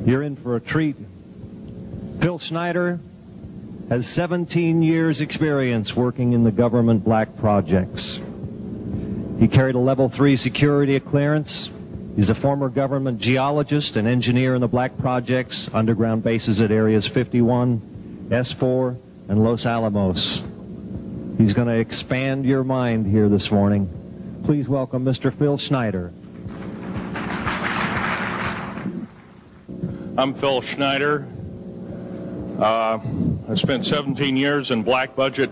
You're in for a treat. Phil Schneider has 17 years experience working in the government black projects. He carried a level 3 security clearance. He's a former government geologist and engineer in the black projects, underground bases at areas 51, S4, and Los Alamos. He's going to expand your mind here this morning. Please welcome Mr. Phil Schneider. I'm Phil Schneider. I spent 17 years in black budget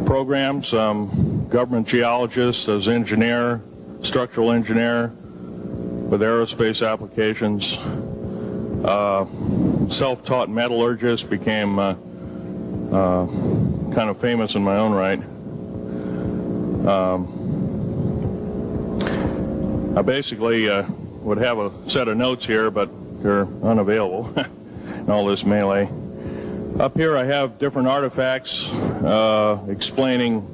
programs, government geologist, as engineer, structural engineer with aerospace applications, self-taught metallurgist, became kind of famous in my own right. I basically would have a set of notes here, but they're unavailable in all this melee. Up here I have different artifacts explaining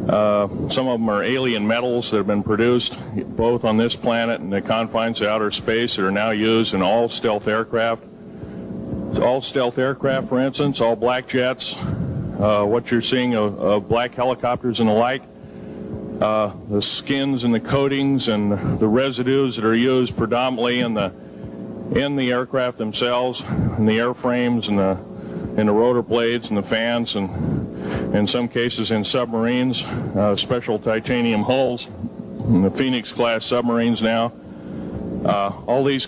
some of them are alien metals that have been produced both on this planet and the confines of outer space that are now used in all stealth aircraft. All stealth aircraft, for instance, all black jets, what you're seeing of black helicopters and the like, the skins and the coatings and the residues that are used predominantly in the aircraft themselves, in the airframes and the rotor blades and the fans, and in some cases in submarines, special titanium hulls, in the Phoenix class submarines now. All this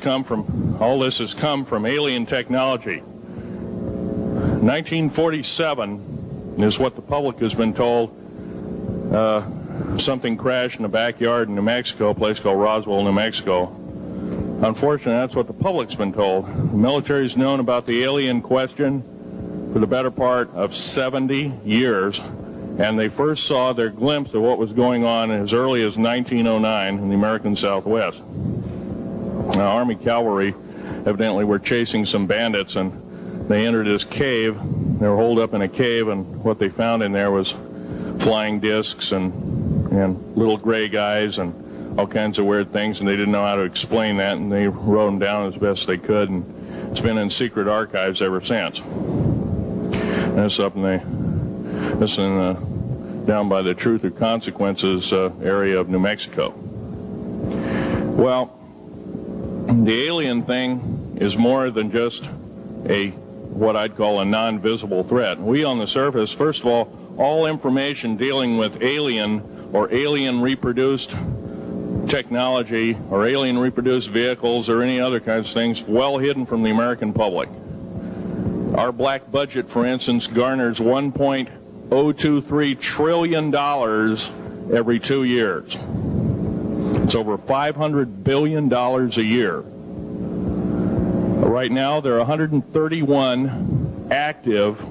has come from alien technology. 1947 is what the public has been told. Something crashed in the backyard in New Mexico, a place called Roswell, New Mexico. Unfortunately, that's what the public's been told. The military's known about the alien question for the better part of 70 years, and they first saw their glimpse of what was going on as early as 1909 in the American Southwest. Now, Army cavalry evidently were chasing some bandits, and they entered this cave. They were holed up in a cave, and what they found in there was flying discs and little gray guys and all kinds of weird things, and they didn't know how to explain that, and they wrote them down as best they could, and it's been in secret archives ever since. And it's up down by the Truth or Consequences area of New Mexico. Well, the alien thing is more than just what I'd call a non-visible threat. We on the surface, first of all information dealing with alien or alien reproduced technology or alien reproduced vehicles or any other kinds of things well hidden from the American public. Our black budget, for instance, garners $1.023 trillion every 2 years. It's over $500 billion a year. Right now, there are 131 active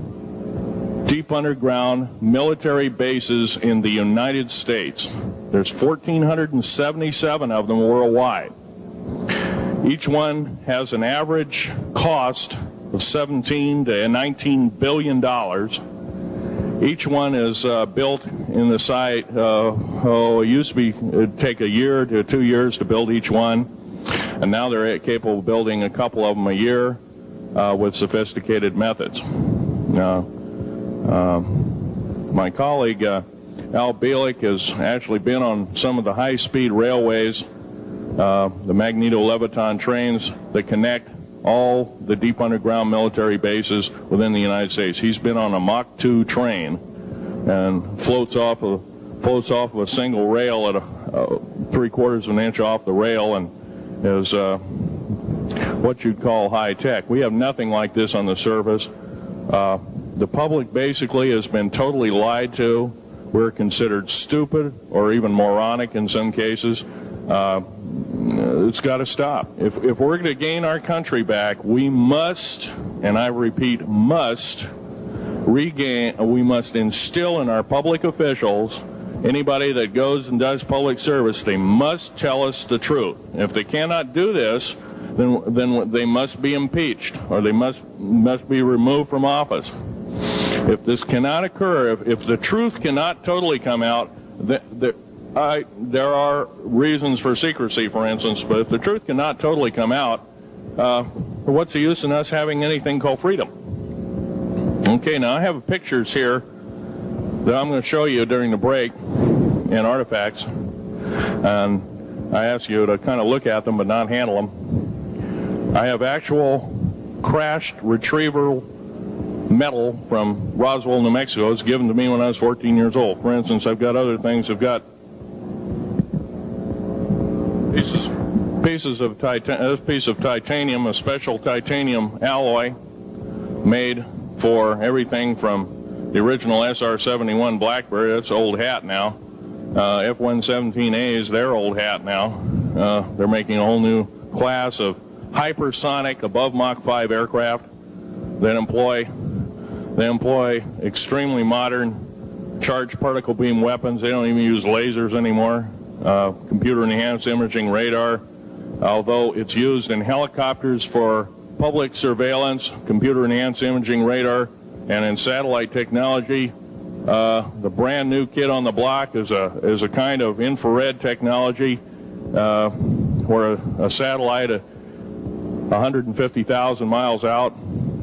deep underground military bases in the United States. There's 1,477 of them worldwide. Each one has an average cost of $17 to $19 billion. Each one is built in the site. It used to be it'd take a year to 2 years to build each one, and now they're capable of building a couple of them a year with sophisticated methods. My colleague Al Bielek has actually been on some of the high-speed railways, the magneto-leviton trains that connect all the deep underground military bases within the United States. He's been on a Mach 2 train and floats off of a single rail at 3/4 of an inch off the rail, and is what you'd call high tech. We have nothing like this on the surface. The public basically has been totally lied to. We're considered stupid or even moronic in some cases. It's got to stop. If we're going to gain our country back, we must, and I repeat, must instill in our public officials, anybody that goes and does public service, they must tell us the truth. If they cannot do this, then they must be impeached, or they must be removed from office. If this cannot occur, if the truth cannot totally come out, there are reasons for secrecy, for instance, but if the truth cannot totally come out, what's the use in us having anything called freedom? Okay, now I have pictures here that I'm going to show you during the break in artifacts, and I ask you to kind of look at them but not handle them. I have actual crashed retrieval metal from Roswell, New Mexico. It's given to me when I was 14 years old. For instance, I've got other things. I've got pieces of this piece of titanium, a special titanium alloy made for everything from the original SR-71 Blackberry. That's old hat now. F-117As, they're old hat now. They're making a whole new class of hypersonic above Mach 5 aircraft that employ extremely modern charged particle beam weapons. They don't even use lasers anymore. Computer enhanced imaging radar, although it's used in helicopters for public surveillance, computer enhanced imaging radar, and in satellite technology. The brand new kid on the block is a kind of infrared technology where a satellite 150,000 miles out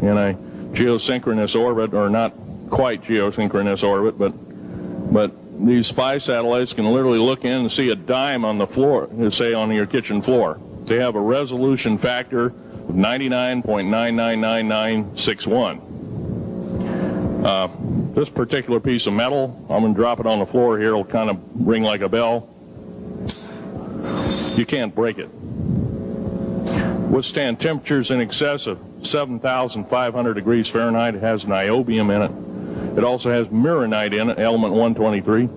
in a geosynchronous orbit, or not quite geosynchronous orbit, but these spy satellites can literally look in and see a dime on the floor, say on your kitchen floor. They have a resolution factor of 99.999961. This particular piece of metal, I'm going to drop it on the floor here. It'll kind of ring like a bell. You can't break it. Withstand temperatures in excess of 7,500 degrees Fahrenheit. It has niobium in it. It also has mironite in it, element 123.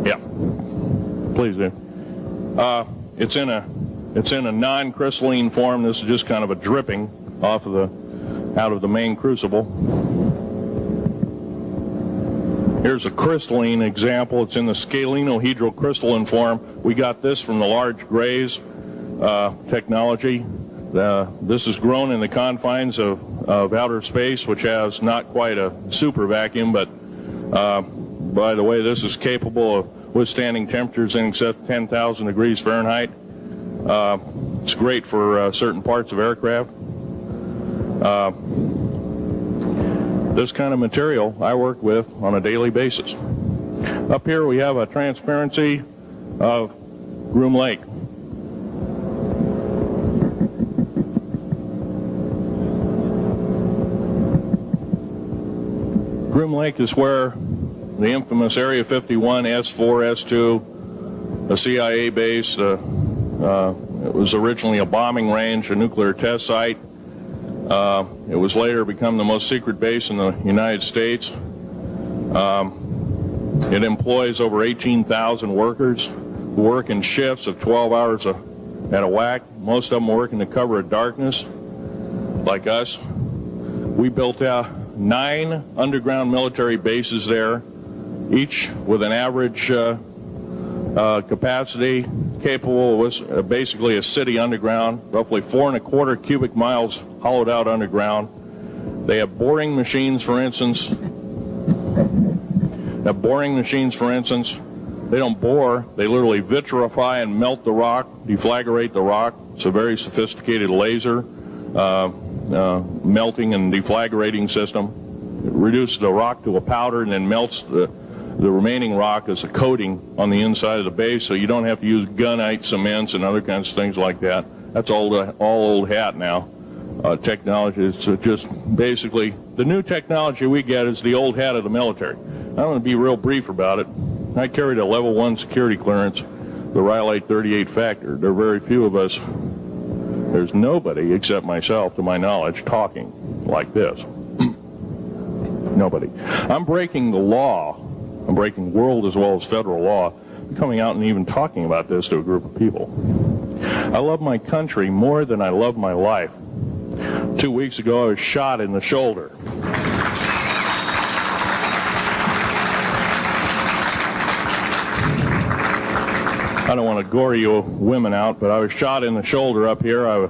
Yeah, please do. It's in a non-crystalline form. This is just kind of a dripping out of the main crucible. Here's a crystalline example. It's in the scalenohedral crystalline form. We got this from the large grays technology. This is grown in the confines of outer space, which has not quite a super vacuum, but by the way, this is capable of withstanding temperatures in excess of 10,000 degrees Fahrenheit. It's great for certain parts of aircraft. This kind of material I work with on a daily basis. Up here we have a transparency of Groom Lake. Groom Lake is where the infamous Area 51, S4, S2, a CIA base, it was originally a bombing range, a nuclear test site. It was later become the most secret base in the United States. It employs over 18,000 workers who work in shifts of 12 hours at a whack. Most of them work in the cover of darkness, like us. We built 9 underground military bases there, each with an average capacity capable of basically a city underground, roughly 4¼ cubic miles hollowed out underground. They have boring machines, for instance. They don't bore, they literally vitrify and melt the rock, deflagrate the rock. It's a very sophisticated laser melting and deflagrating system. It reduces the rock to a powder and then melts the remaining rock as a coating on the inside of the base, so you don't have to use gunite cements and other kinds of things like that. That's all old hat now. Technology is just basically the new technology we get is the old hat of the military. I'm going to be real brief about it. I carried a level 1 security clearance, the Rhyolite 38 factor. There are very few of us. There's nobody except myself, to my knowledge, talking like this. Nobody. I'm breaking the law. I'm breaking world as well as federal law, coming out and even talking about this to a group of people. I love my country more than I love my life. 2 weeks ago, I was shot in the shoulder. I don't want to gore you women out, but I was shot in the shoulder up here. I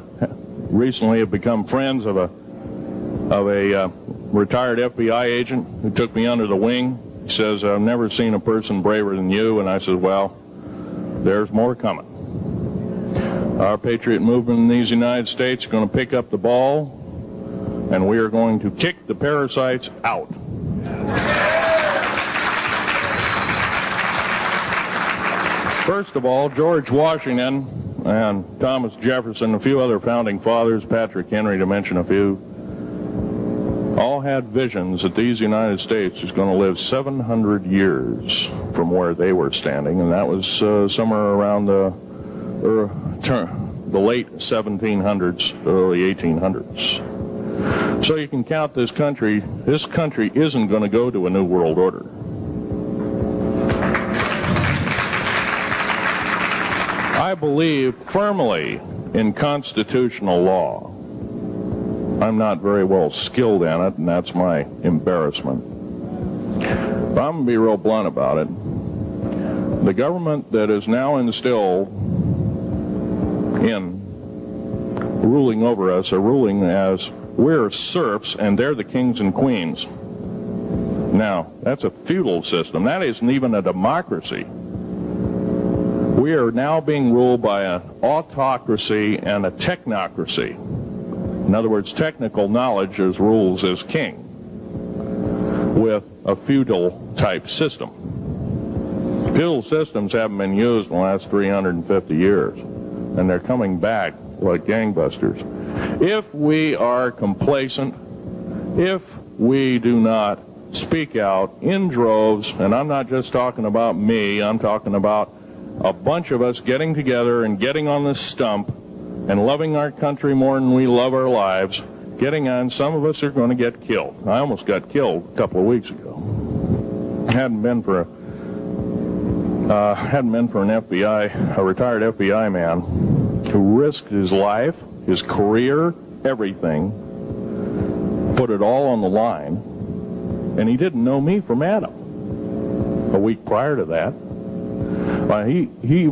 recently have become friends of a retired FBI agent who took me under the wing. He says, I've never seen a person braver than you. And I said, well, there's more coming. Our patriot movement in these United States is going to pick up the ball, and we are going to kick the parasites out. First of all, George Washington and Thomas Jefferson, a few other founding fathers, Patrick Henry to mention a few, all had visions that these United States is going to live 700 years from where they were standing, and that was somewhere around the late 1700s, early 1800s. So you can count this country. This country isn't going to go to a new world order. I believe firmly in constitutional law. I'm not very well skilled in it, and that's my embarrassment. But I'm going to be real blunt about it. The government that is now instilled in ruling over us are ruling as we're serfs and they're the kings and queens. Now, that's a feudal system. That isn't even a democracy. We are now being ruled by an autocracy and a technocracy. In other words, technical knowledge as rules as king, with a feudal type system. Feudal systems haven't been used in the last 350 years, and they're coming back like gangbusters. If we are complacent, if we do not speak out in droves, and I'm not just talking about me, I'm talking about a bunch of us getting together and getting on this stump and loving our country more than we love our lives, getting on, some of us are going to get killed. I almost got killed a couple of weeks ago. Hadn't been for an FBI, a retired FBI man who risked his life, his career, everything, put it all on the line, and he didn't know me from Adam. A week prior to that, he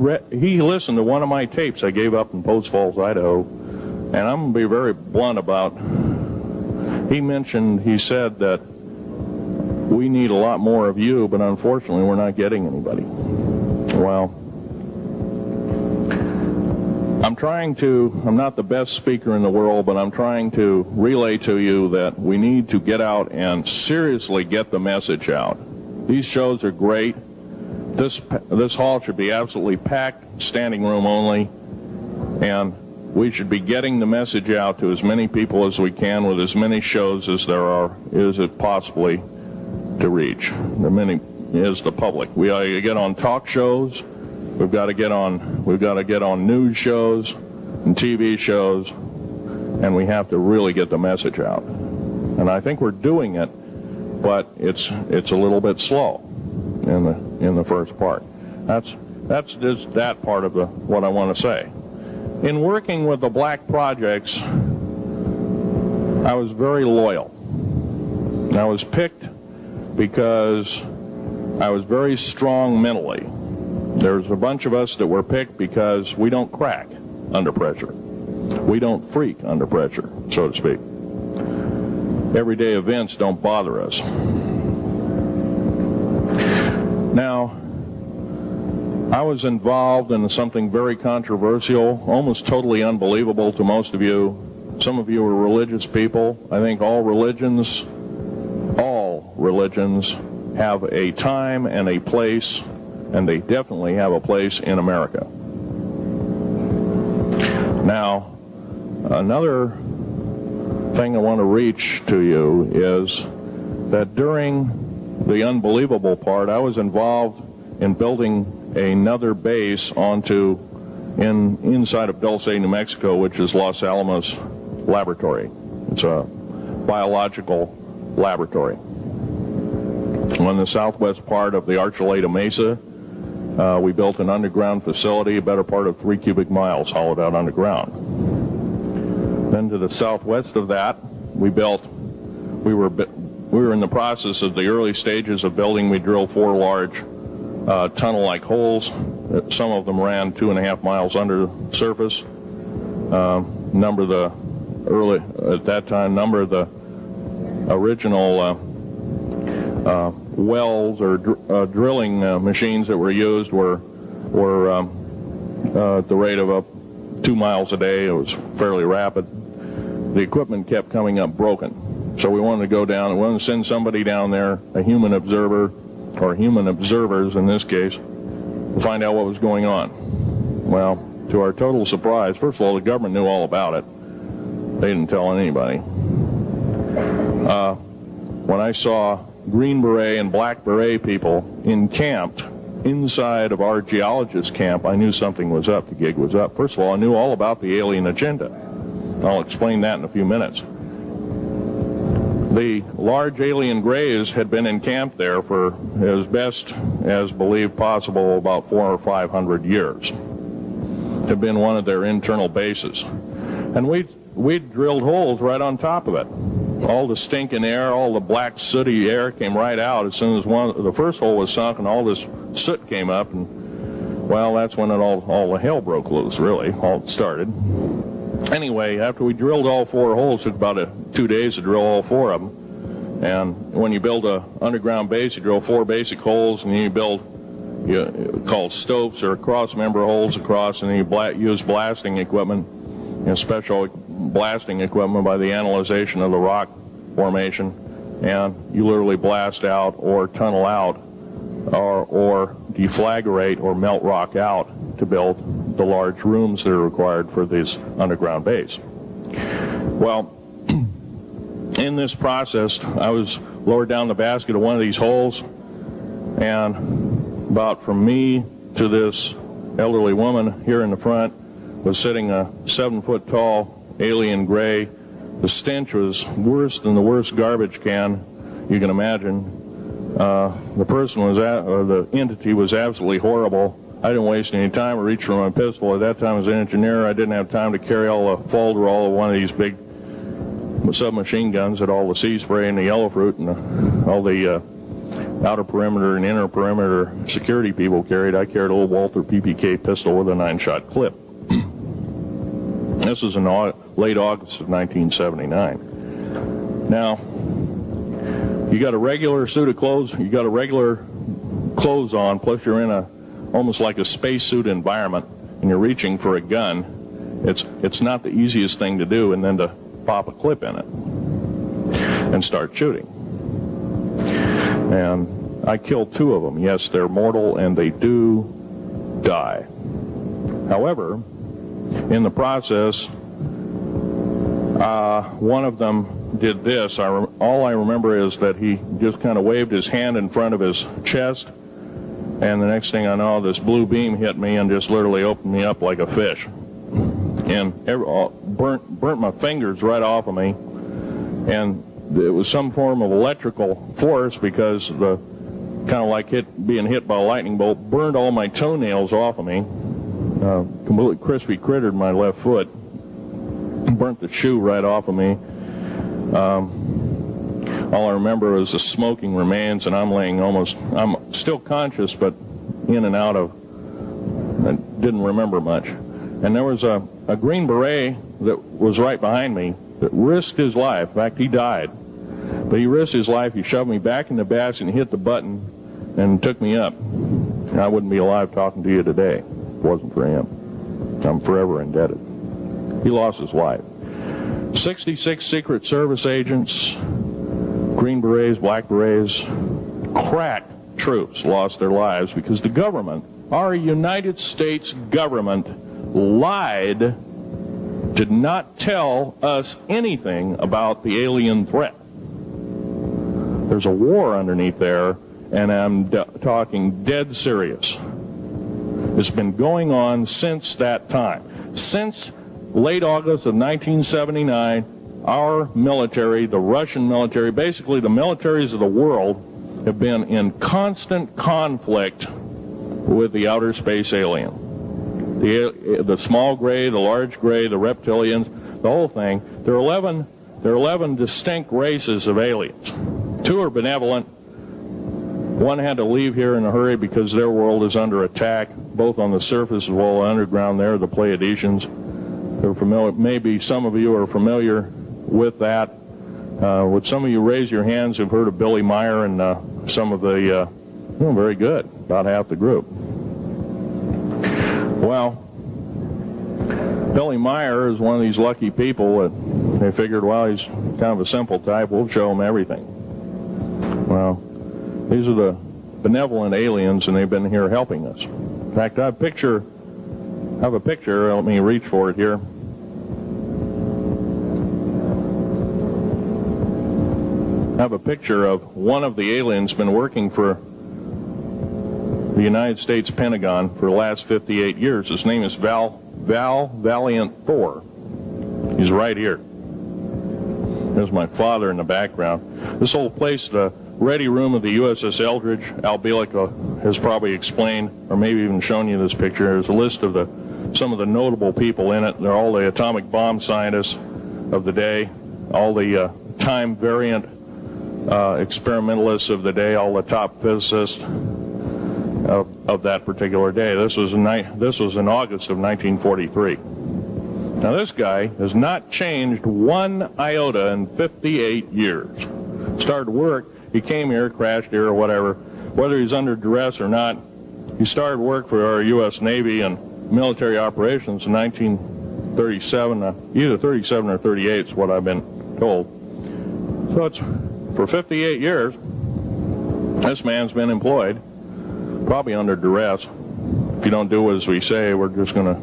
listened to one of my tapes I gave up in Post Falls, Idaho, and I'm going to be very blunt about, he said that we need a lot more of you, but unfortunately we're not getting anybody. Well, I'm not the best speaker in the world, but I'm trying to relay to you that we need to get out and seriously get the message out. These shows are great. This hall should be absolutely packed, standing room only, and we should be getting the message out to as many people as we can with as many shows as there is it possibly to reach. The many is the public. We ought to get on talk shows. We've got to get on news shows and TV shows, and we have to really get the message out. And I think we're doing it, but it's a little bit slow in the first part. That's just that part of what I want to say. In working with the black projects, I was very loyal. I was picked because I was very strong mentally. There's a bunch of us that were picked because we don't crack under pressure. We don't freak under pressure, so to speak. Everyday events don't bother us. Now, I was involved in something very controversial, almost totally unbelievable to most of you. Some of you are religious people. I think all religions have a time and a place, and they definitely have a place in America. Now, another thing I want to reach to you is that during the unbelievable part, I was involved in building another base inside of Dulce, New Mexico, which is Los Alamos Laboratory. It's a biological laboratory. On the southwest part of the Archuleta Mesa, we built an underground facility, a better part of 3 cubic miles hollowed out underground. Then to the southwest of that, we were in the process of the early stages of building. We drilled 4 large tunnel-like holes. Some of them ran 2.5 miles under the surface. Number of the original wells or drilling machines that were used were at the rate of 2 miles a day. It was fairly rapid. The equipment kept coming up broken. So we wanted to go down and we wanted to send somebody down there, a human observer, or human observers in this case, to find out what was going on. Well, to our total surprise, first of all, the government knew all about it. They didn't tell anybody. When I saw Green Beret and Black Beret people encamped inside of our geologist camp, I knew something was up. The gig was up. First of all, I knew all about the alien agenda. I'll explain that in a few minutes. The large alien grays had been encamped there for as best as believed possible about 400 or 500 years. Had been one of their internal bases. And we drilled holes right on top of it. All the stinking air, all the black sooty air came right out as soon as the first hole was sunk, and all this soot came up, and well, that's when all the hell broke loose, really. All started. Anyway, after we drilled all 4 holes, it took about 2 days to drill all 4 of them. And when you build a underground base, you drill 4 basic holes, and then you build called stopes or cross-member holes across, and then you use blasting equipment, special blasting equipment by the analyzation of the rock formation, and you literally blast out or tunnel out or deflagrate or melt rock out to build the large rooms that are required for this underground base. Well, in this process, I was lowered down the basket of one of these holes, and about from me to this elderly woman here in the front was sitting a 7-foot-tall alien gray. The stench was worse than the worst garbage can you can imagine. The person was the entity was absolutely horrible. I didn't waste any time. I reached for my pistol. At that time, as an engineer, I didn't have time to carry all the folderol of one of these big submachine guns that all the sea spray and the yellow fruit and all the outer perimeter and inner perimeter security people carried. I carried a little Walther PPK pistol with a 9-shot clip. This was in late August of 1979. Now, you got a regular suit of clothes, you got a regular clothes on, plus you're in almost like a spacesuit environment, and you're reaching for a gun. It's not the easiest thing to do, and then to pop a clip in it and start shooting. And I killed 2 of them. Yes, they're mortal, and they do die. However, in the process, one of them did this. All I remember is that he just kind of waved his hand in front of his chest, and the next thing I know, this blue beam hit me and just literally opened me up like a fish, and burnt my fingers right off of me. And it was some form of electrical force, because the kind of like being hit by a lightning bolt burned all my toenails off of me. Completely crispy crittered my left foot, burnt the shoe right off of me. All I remember is the smoking remains, and I'm still conscious, but in and out of, I didn't remember much. And there was a Green Beret that was right behind me that risked his life. In fact, he died. But he risked his life. He shoved me back in the basket and hit the button and took me up. And I wouldn't be alive talking to you today if it wasn't for him. I'm forever indebted. He lost his life. 66 Secret Service agents, Green Berets, Black Berets, crack troops lost their lives because the government, our United States government, lied, did not tell us anything about the alien threat. There's a war underneath there, and I'm talking dead serious. It's been going on since that time. Since late August of 1979, our military, the Russian military, basically the militaries of the world, have been in constant conflict with the outer space alien. The small gray, the large gray, the reptilians, the whole thing. There are 11 distinct races of aliens. 2 are benevolent. 1 had to leave here in a hurry because their world is under attack, both on the surface as well as underground. There, the Pleiadians. They're familiar. Maybe some of you are familiar with that. Would some of you raise your hands who've heard of Billy Meyer and some of the, very good, about half the group. Well, Billy Meyer is one of these lucky people that they figured, well, he's kind of a simple type, we'll show him everything. Well, these are the benevolent aliens, and they've been here helping us. In fact, I have a picture, let me reach for it here. I have a picture of one of the aliens been working for the United States Pentagon for the last 58 years. His name is Val Valiant Thor. He's right here. There's my father in the background. This whole place, the ready room of the USS Eldridge, Al Bielek has probably explained, or maybe even shown you this picture. There's a list of some of the notable people in it. They're all the atomic bomb scientists of the day, all the time variant experimentalists of the day, all the top physicists of that particular day. This was in August of 1943. Now this guy has not changed one iota in 58 years. Started work, he came here, crashed here or whatever, whether he's under duress or not. He started work for our U.S. Navy and military operations in 1937, either 37 or 38 is what I've been told. So it's for 58 years, this man's been employed, probably under duress. If you don't do as we say, we're just going to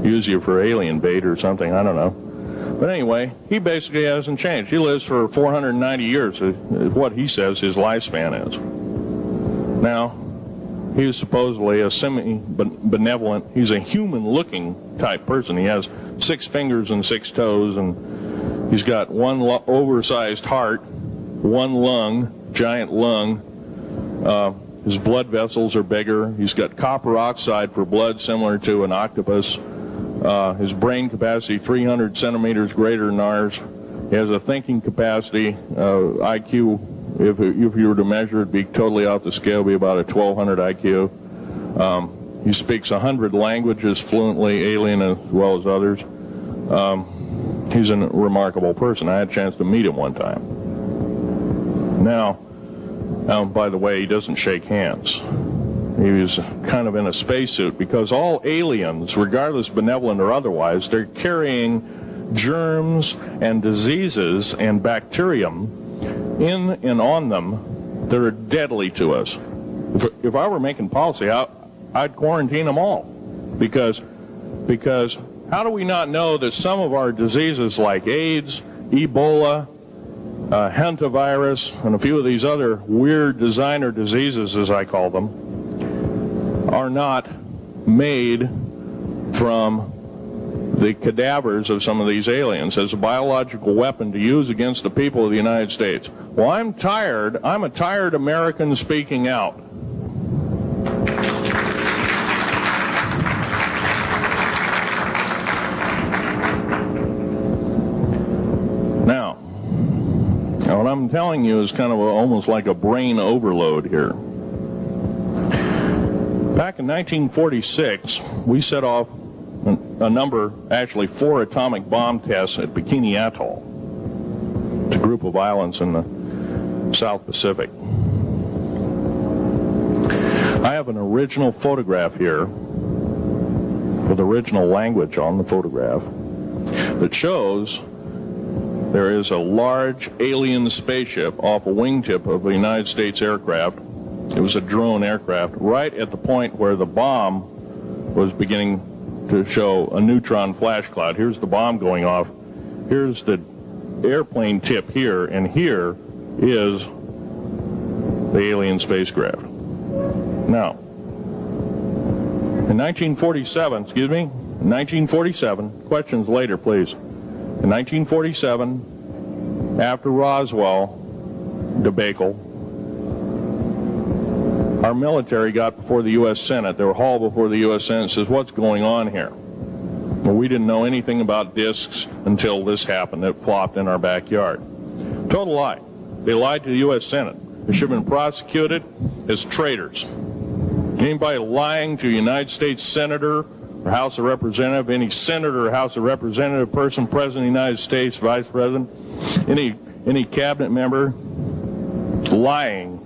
use you for alien bait or something, I don't know. But anyway, he basically hasn't changed. He lives for 490 years, is what he says his lifespan is. Now, he's supposedly a semi-benevolent, he's a human-looking type person. He has 6 fingers and 6 toes, and he's got one oversized heart, one lung, giant lung. His blood vessels are bigger. He's got copper oxide for blood, similar to an octopus. His brain capacity, 300 centimeters greater than ours. He has a thinking capacity, IQ, if you were to measure it, be totally off the scale, be about a 1200 IQ. He speaks 100 languages fluently, alien as well as others. He's a remarkable person. I had a chance to meet him one time. Now, by the way, he doesn't shake hands. He was kind of in a spacesuit, because all aliens, regardless benevolent or otherwise, they're carrying germs and diseases and bacterium in and on them that are deadly to us. If I were making policy, I'd quarantine them all, because how do we not know that some of our diseases like AIDS, Ebola, hantavirus, and a few of these other weird designer diseases, as I call them, are not made from the cadavers of some of these aliens as a biological weapon to use against the people of the United States? Well, I'm a tired American speaking out. Now, what I'm telling you is kind of almost like a brain overload here. Back in 1946, we set off a number, actually 4 atomic bomb tests at Bikini Atoll. It's a group of islands in the South Pacific. I have an original photograph here with original language on the photograph that shows there is a large alien spaceship off a wingtip of a United States aircraft. It was a drone aircraft, right at the point where the bomb was beginning to show a neutron flash cloud. Here's the bomb going off. Here's the airplane tip here, and here is the alien spacecraft. Now, in 1947, questions later, please. In 1947, after Roswell debacle, our military got before the U.S. Senate. They were hauled before the U.S. Senate and says, what's going on here? Well, we didn't know anything about discs until this happened. It flopped in our backyard. Total lie. They lied to the U.S. Senate. They should have been prosecuted as traitors. Anybody lying to a United States Senator or House of Representative, any Senator or House of Representative person, President of the United States, Vice President, any cabinet member lying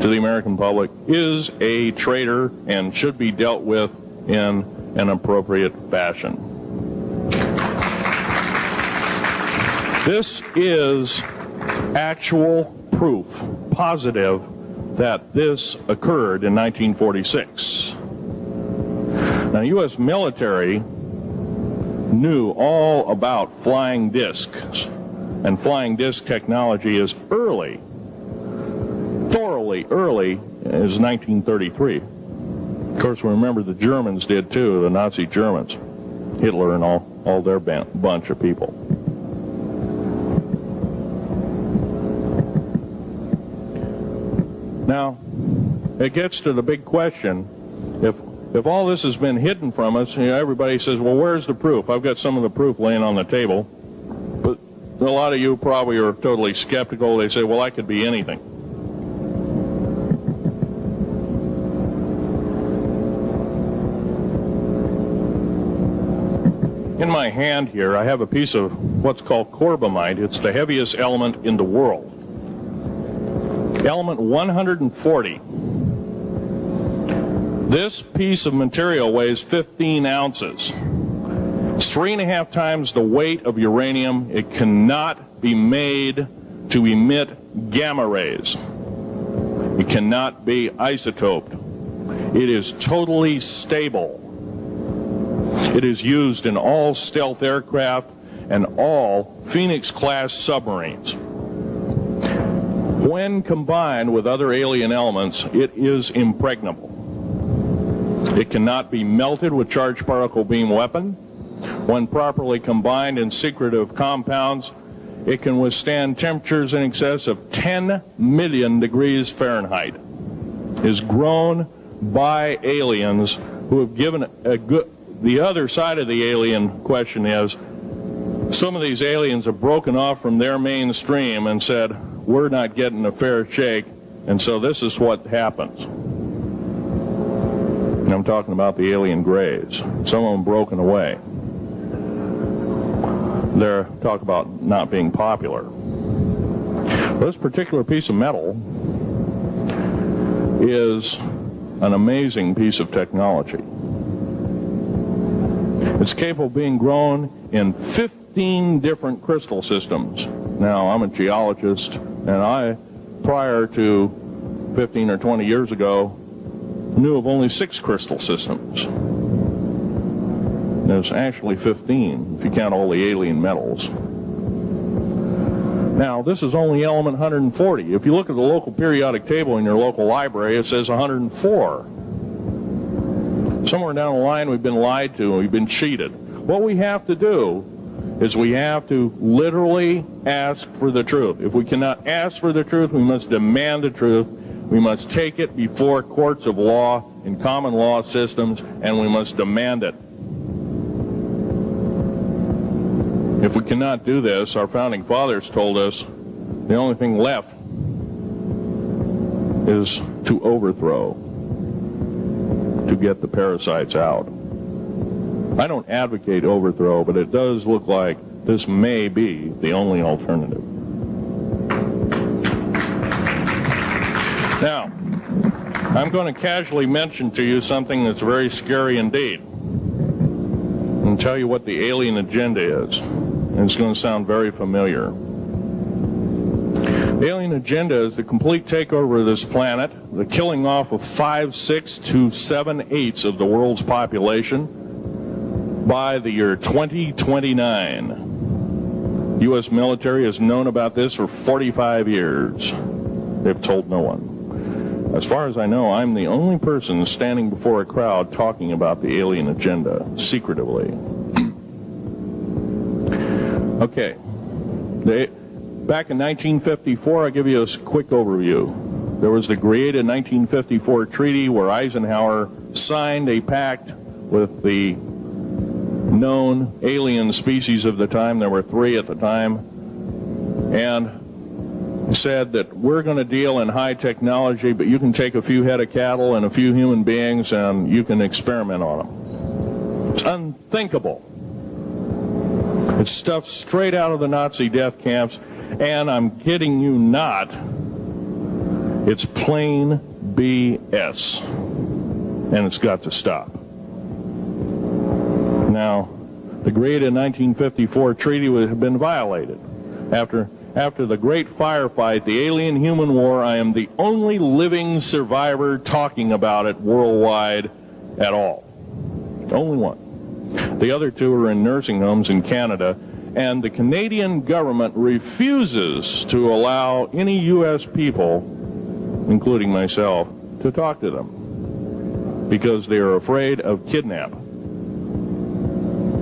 to the American public is a traitor and should be dealt with in an appropriate fashion. This is actual proof, positive, that this occurred in 1946. Now, U.S. military knew all about flying discs, and flying disc technology is early, thoroughly early, as 1933. Of course, we remember the Germans did too, the Nazi Germans, Hitler and all their bunch of people. Now, it gets to the big question, if all this has been hidden from us, you know, everybody says, well, where's the proof? I've got some of the proof laying on the table. But a lot of you probably are totally skeptical. They say, well, I could be anything. In my hand here, I have a piece of what's called corbamide. It's the heaviest element in the world. Element 140. This piece of material weighs 15 ounces. It's 3.5 times the weight of uranium. It cannot be made to emit gamma rays. It cannot be isotoped. It is totally stable. It is used in all stealth aircraft and all Phoenix-class submarines. When combined with other alien elements, it is impregnable. It cannot be melted with charged particle beam weapon. When properly combined in secretive compounds, it can withstand temperatures in excess of 10 million degrees Fahrenheit. It is grown by aliens who have given a good... The other side of the alien question is, some of these aliens have broken off from their mainstream and said, we're not getting a fair shake, and so this is what happens. And I'm talking about the alien grays. Some of them broken away. They're talk about not being popular. This particular piece of metal is an amazing piece of technology. It's capable of being grown in 15 different crystal systems. Now, I'm a geologist, and I, prior to 15 or 20 years ago, knew of only 6 crystal systems. There's actually 15, if you count all the alien metals. Now, this is only element 140. If you look at the local periodic table in your local library, it says 104. Somewhere down the line, we've been lied to and we've been cheated. What we have to do is we have to literally ask for the truth. If we cannot ask for the truth, we must demand the truth. We must take it before courts of law in common law systems, and we must demand it. If we cannot do this, our founding fathers told us the only thing left is to overthrow, to get the parasites out. I don't advocate overthrow, but it does look like this may be the only alternative. Now, I'm going to casually mention to you something that's very scary indeed, and tell you what the alien agenda is. And it's going to sound very familiar. The alien agenda is the complete takeover of this planet, the killing off of 5/6 to 7/8 of the world's population by the year 2029. U.S. military has known about this for 45 years. They've told no one. As far as I know, I'm the only person standing before a crowd talking about the alien agenda, secretively. Okay. Back in 1954, I'll give you a quick overview. There was the created 1954 treaty where Eisenhower signed a pact with the known alien species of the time. There were 3 at the time. And said that we're going to deal in high technology, but you can take a few head of cattle and a few human beings and you can experiment on them. It's unthinkable. It's stuff straight out of the Nazi death camps, and I'm kidding you not, it's plain BS, and it's got to stop. Now, the created 1954 treaty had been violated. After the great firefight, the alien-human war, I am the only living survivor talking about it worldwide at all. Only one. The other two are in nursing homes in Canada, and the Canadian government refuses to allow any U.S. people, including myself, to talk to them because they are afraid of kidnap.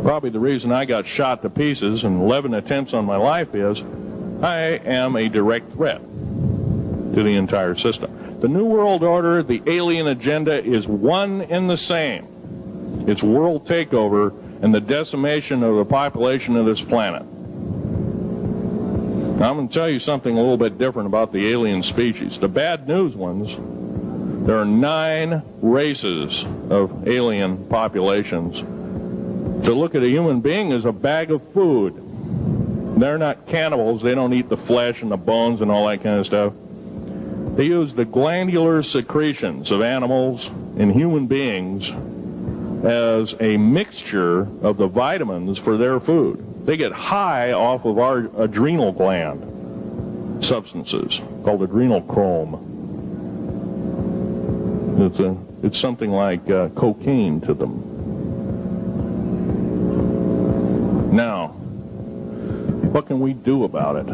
Probably the reason I got shot to pieces and 11 attempts on my life is I am a direct threat to the entire system. The New World Order, the alien agenda is one and the same. It's world takeover and the decimation of the population of this planet. Now, I'm going to tell you something a little bit different about the alien species. The bad news ones, there are 9 races of alien populations. To look at a human being as a bag of food. They're not cannibals. They don't eat the flesh and the bones and all that kind of stuff. They use the glandular secretions of animals and human beings as a mixture of the vitamins for their food. They get high off of our adrenal gland substances called adrenal chrome. It's something like cocaine to them. Now, what can we do about it?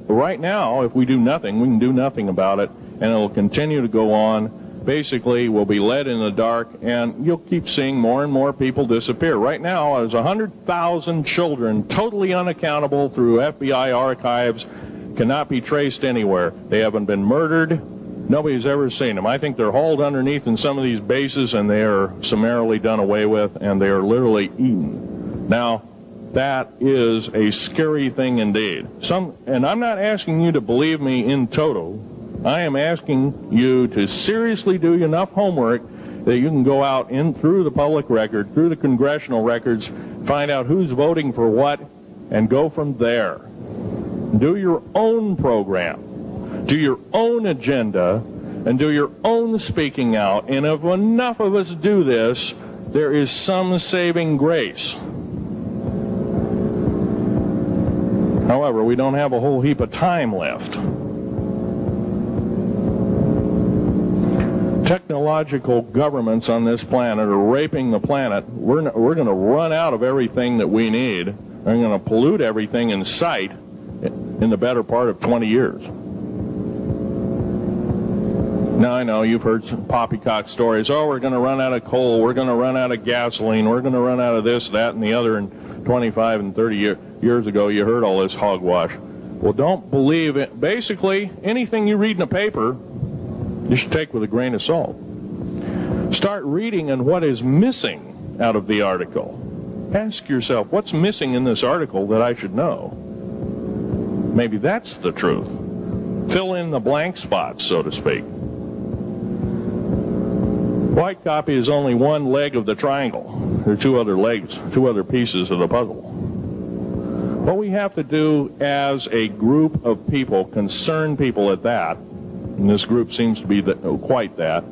Right now, if we do nothing, we can do nothing about it, and it'll continue to go on. Basically, we'll be led in the dark, and you'll keep seeing more and more people disappear. Right now, there's 100,000 children totally unaccountable through FBI archives, cannot be traced anywhere. They haven't been murdered. Nobody's ever seen them. I think they're hauled underneath in some of these bases, and they are summarily done away with, and they are literally eaten. Now, that is a scary thing indeed. And I'm not asking you to believe me in toto. I am asking you to seriously do enough homework that you can go out in through the public record, through the congressional records, find out who's voting for what, and go from there. Do your own program, do your own agenda, and do your own speaking out. And if enough of us do this, there is some saving grace. However, we don't have a whole heap of time left. Technological governments on this planet are raping the planet. We're going to run out of everything that we need. They're going to pollute everything in sight in the better part of 20 years. Now, I know you've heard some poppycock stories. Oh, we're going to run out of coal. We're going to run out of gasoline. We're going to run out of this, that, and the other. And 25 and 30 years ago, you heard all this hogwash. Well, don't believe it. Basically, anything you read in a paper, you should take with a grain of salt. Start reading on what is missing out of the article. Ask yourself, what's missing in this article that I should know? Maybe that's the truth. Fill in the blank spots, so to speak. White copy is only one leg of the triangle. There are 2 other legs, 2 other pieces of the puzzle. What we have to do as a group of people, concerned people at that, and this group seems to be quite that,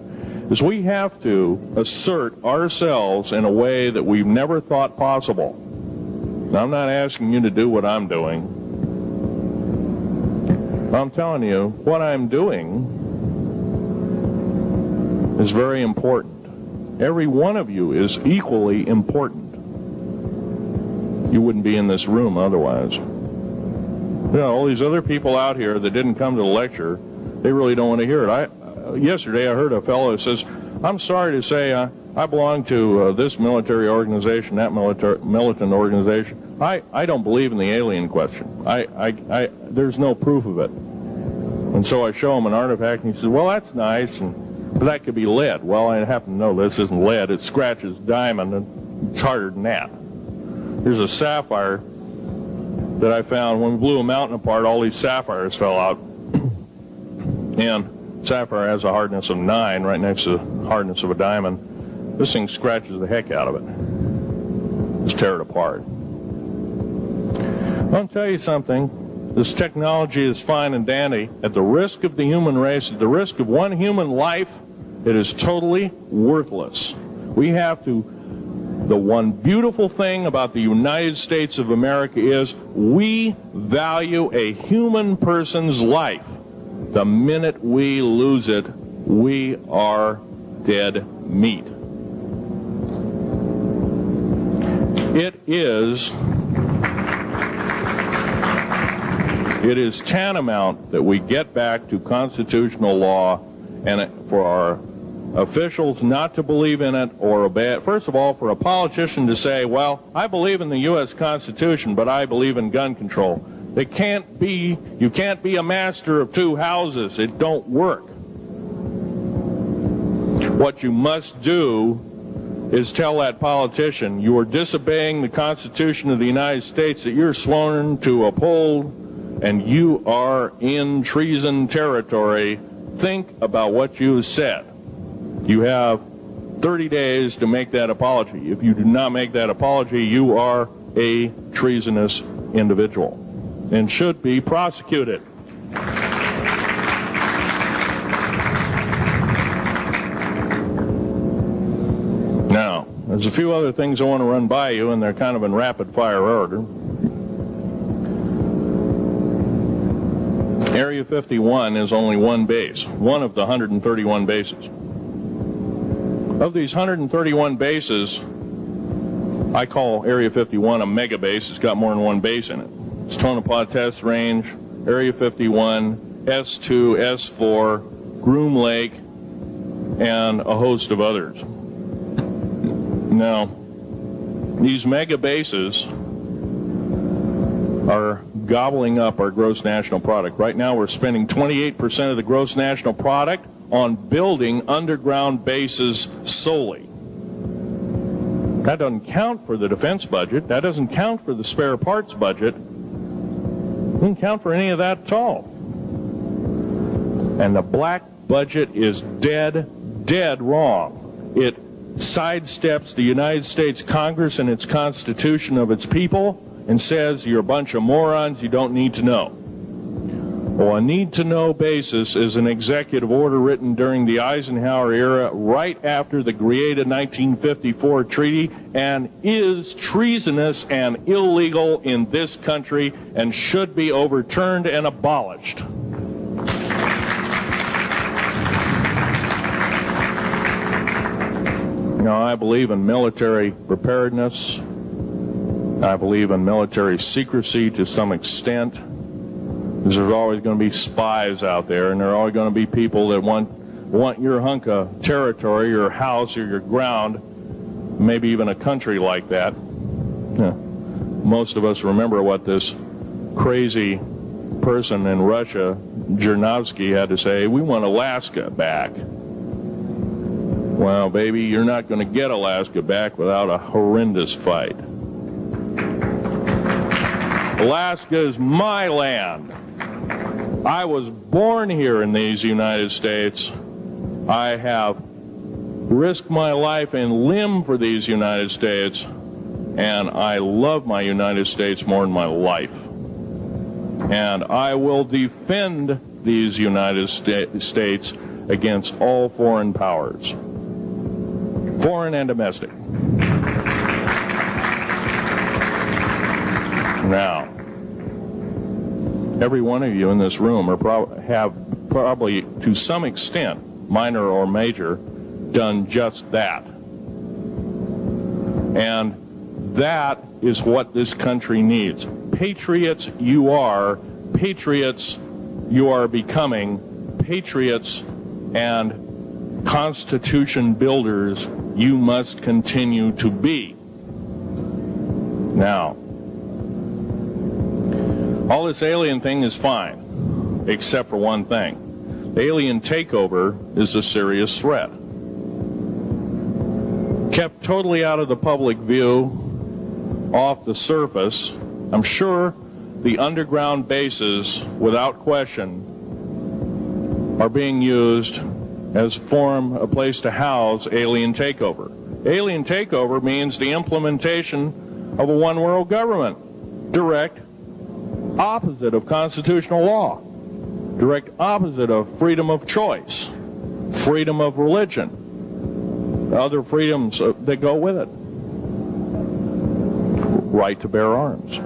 is we have to assert ourselves in a way that we've never thought possible. Now, I'm not asking you to do what I'm doing. I'm telling you, what I'm doing is very important. Every one of you is equally important. You wouldn't be in this room otherwise. You know, all these other people out here that didn't come to the lecture, they really don't want to hear it. Yesterday I heard a fellow who says, I'm sorry to say I belong to this military organization, that militant organization. I don't believe in the alien question. There's no proof of it. And so I show him an artifact, and he says, well, that's nice, but that could be lead. Well, I happen to know this isn't lead. It scratches diamond, and it's harder than that. Here's a sapphire that I found. When we blew a mountain apart, all these sapphires fell out. And sapphire has a hardness of 9 right next to the hardness of a diamond. This thing scratches the heck out of it. Let's tear it apart. I'll tell you something. This technology is fine and dandy. At the risk of the human race, at the risk of one human life, it is totally worthless. We have to The one beautiful thing about the United States of America is we value a human person's life. The minute we lose it, we are dead meat. It is tantamount that we get back to constitutional law, and for our officials not to believe in it or obey it. First of all, for a politician to say, well, I believe in the U.S. Constitution, but I believe in gun control. You can't be a master of two houses. It don't work. What you must do is tell that politician you are disobeying the Constitution of the United States that you're sworn to uphold, and you are in treason territory. Think about what you said. You have 30 days to make that apology. If you do not make that apology, you are a treasonous individual and should be prosecuted. Now, there's a few other things I want to run by you, and they're kind of in rapid-fire order. Area 51 is only one base, one of the 131 bases. Of these 131 bases, I call Area 51 a mega base. It's got more than one base in it. It's Tonopah Test Range, Area 51, S2, S4, Groom Lake, and a host of others. Now, these mega bases are gobbling up our gross national product. Right now we're spending 28% of the gross national product on building underground bases solely. That doesn't count for the defense budget. That doesn't count for the spare parts budget. Doesn't count for any of that at all. And the black budget is dead wrong. It sidesteps the United States Congress and its Constitution of its people and says you're a bunch of morons, you don't need to know. Well, a need-to-know basis is an executive order written during the Eisenhower era right after the Greada 1954 treaty and is treasonous and illegal in this country and should be overturned and abolished. Now, I believe in military preparedness. I believe in military secrecy to some extent. Because there's always going to be spies out there, and there are always going to be people that want your hunk of territory, your house, or your ground, maybe even a country like that. Most of us remember what this crazy person in Russia, Zhirinovsky, had to say. We want Alaska back. Well, baby, you're not going to get Alaska back without a horrendous fight. Alaska is my land. I was born here in these United States. I have risked my life and limb for these United States, and I love my United States more than my life. And I will defend these United States against all foreign powers, foreign and domestic. Now, every one of you in this room have probably, to some extent, minor or major, done just that. And that is what this country needs. Patriots you are, patriots you are becoming, patriots and Constitution builders you must continue to be. Now, all this alien thing is fine, except for one thing. The alien takeover is a serious threat. Kept totally out of the public view, off the surface, I'm sure the underground bases, without question, are being used as a place to house alien takeover. Alien takeover means the implementation of a one-world government. Direct opposite of constitutional law, direct opposite of freedom of choice, freedom of religion, other freedoms that go with it. right to bear arms.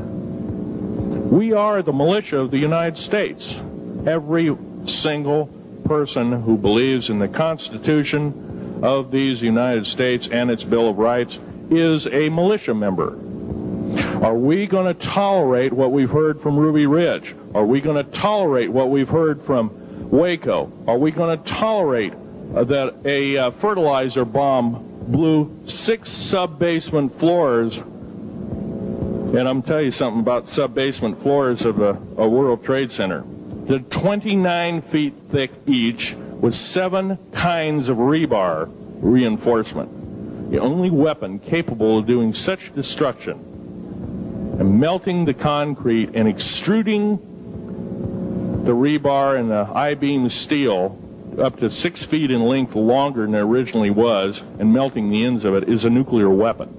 We are the militia of the United States. Every single person who believes in the Constitution of these United States and its Bill of Rights is a militia member. Are we going to tolerate what we've heard from Ruby Ridge? Are we going to tolerate what we've heard from Waco? Are we going to tolerate that a fertilizer bomb blew 6 sub-basement floors? And I'm telling you something about sub-basement floors of a World Trade Center. They're 29 feet thick each with 7 kinds of rebar reinforcement. The only weapon capable of doing such destruction and melting the concrete and extruding the rebar and the I-beam steel up to 6 feet in length longer than it originally was and melting the ends of it is a nuclear weapon.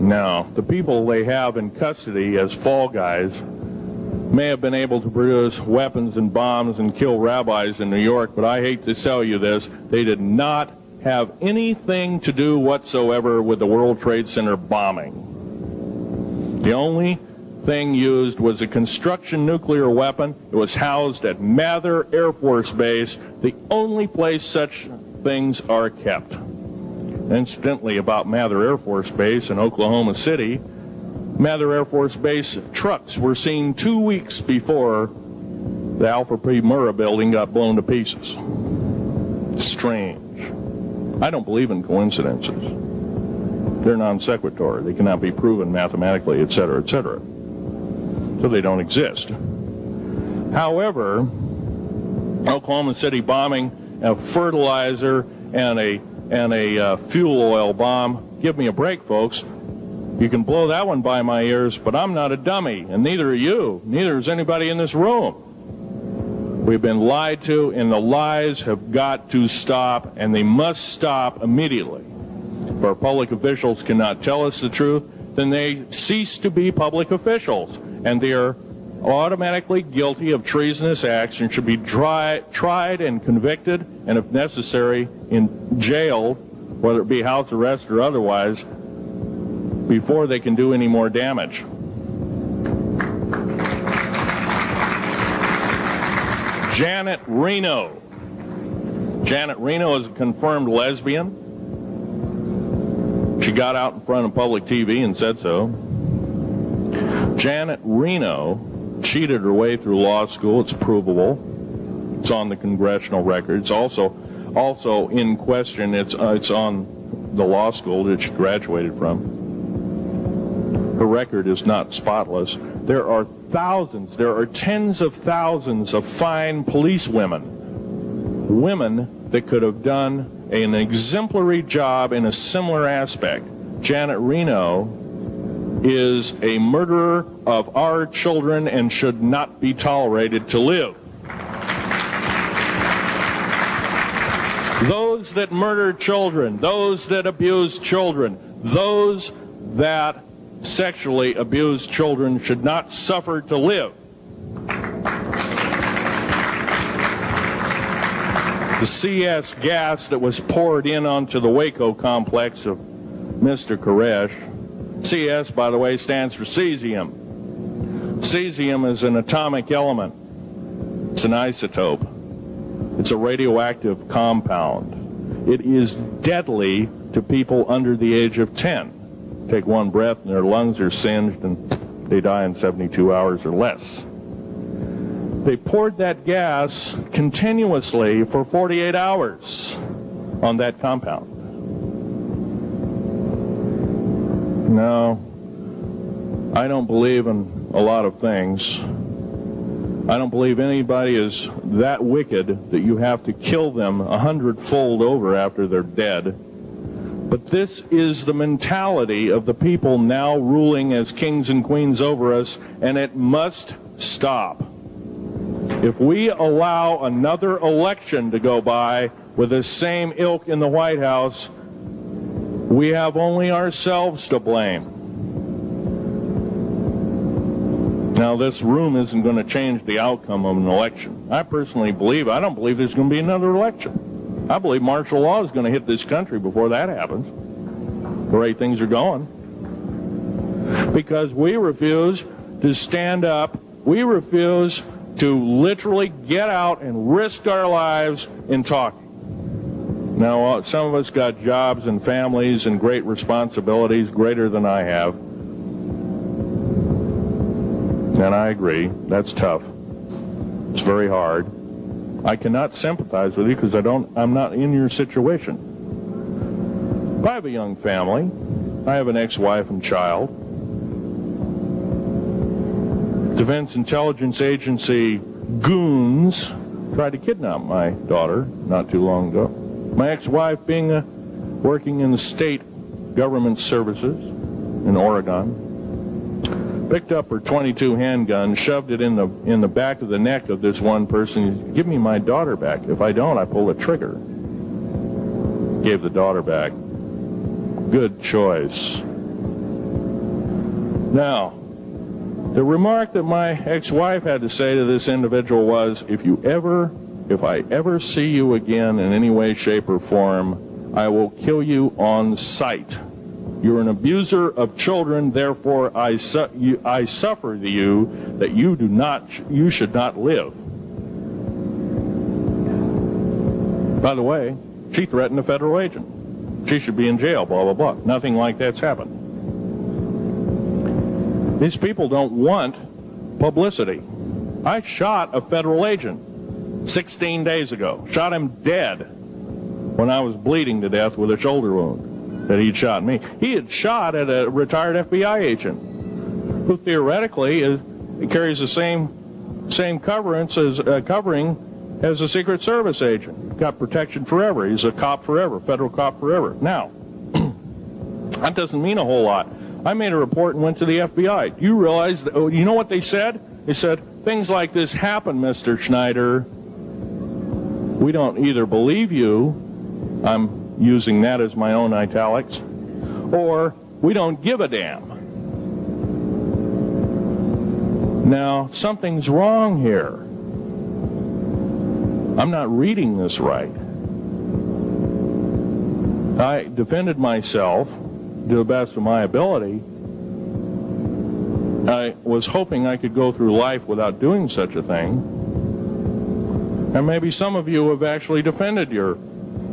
Now, the people they have in custody as fall guys may have been able to produce weapons and bombs and kill rabbis in New York, but I hate to tell you this, they did not have anything to do whatsoever with the World Trade Center bombing. The only thing used was a construction nuclear weapon. It was housed at Mather Air Force Base, the only place such things are kept. Incidentally, about Mather Air Force Base in Oklahoma City, Mather Air Force Base trucks were seen 2 weeks before the Alfred P. Murrah building got blown to pieces. Strange. I don't believe in coincidences. They're non sequitur. They cannot be proven mathematically, etc., etc. So they don't exist. However, Oklahoma City bombing, a fertilizer, and a fuel oil bomb, give me a break, folks. You can blow that one by my ears, but I'm not a dummy, and neither are you. Neither is anybody in this room. We've been lied to, and the lies have got to stop, and they must stop immediately. If our public officials cannot tell us the truth, then they cease to be public officials, and they are automatically guilty of treasonous acts and should be tried and convicted, and if necessary, in jail, whether it be house arrest or otherwise, before they can do any more damage. Janet Reno. Janet Reno is a confirmed lesbian. She got out in front of public TV and said so. Janet Reno cheated her way through law school. It's provable. It's on the congressional record. It's also in question. It's on the law school that she graduated from. Her record is not spotless. There are thousands, there are tens of thousands of fine police women that could have done an exemplary job in a similar aspect. Janet Reno is a murderer of our children and should not be tolerated to live. Those that murder children, those that abuse children, those that sexually abused children should not suffer to live. The CS gas that was poured in onto the Waco complex of Mr. Koresh, CS, by the way, stands for cesium. Cesium is an atomic element. It's an isotope. It's a radioactive compound. It is deadly to people under the age of 10. Take one breath and their lungs are singed and they die in 72 hours or less. They poured that gas continuously for 48 hours on that compound. No, I don't believe in a lot of things. I don't believe anybody is that wicked that you have to kill them 100-fold over after they're dead. But this is the mentality of the people now ruling as kings and queens over us, and it must stop. If we allow another election to go by with the same ilk in the White House, we have only ourselves to blame. Now, this room isn't going to change the outcome of an election. I personally believe, I don't believe there's going to be another election. I believe martial law is going to hit this country before that happens. The way things are going. because we refuse to stand up. We refuse to literally get out and risk our lives in talking. Now, some of us got jobs and families and great responsibilities, greater than I have. And I agree, that's tough. It's very hard. I cannot sympathize with you because I'm not in your situation. I have a young family. I have an ex-wife and child. Defense Intelligence Agency goons tried to kidnap my daughter not too long ago. My ex-wife, working in the state government services in Oregon, picked up her .22 handgun, shoved it in the back of the neck of this one person. Give me my daughter back. If I don't, I pull the trigger. Gave the daughter back. Good choice. Now, the remark that my ex-wife had to say to this individual was, if I ever see you again in any way, shape, or form, I will kill you on sight. You're an abuser of children, therefore I suffer to you that you should not live. By the way, she threatened a federal agent. She should be in jail, blah, blah, blah. Nothing like that's happened. These people don't want publicity. I shot a federal agent 16 days ago. Shot him dead when I was bleeding to death with a shoulder wound that he'd shot me. He had shot at a retired FBI agent who theoretically carries the same covering as a Secret Service agent. Got protection forever. He's a cop forever, federal cop forever. Now, that doesn't mean a whole lot. I made a report and went to the FBI. Do you realize, you know what they said? They said, things like this happen, Mr. Schneider. We don't either believe you, I'm using that as my own italics, or we don't give a damn. Now, something's wrong here. I'm not reading this right. I defended myself to the best of my ability. I was hoping I could go through life without doing such a thing. And maybe some of you have actually defended your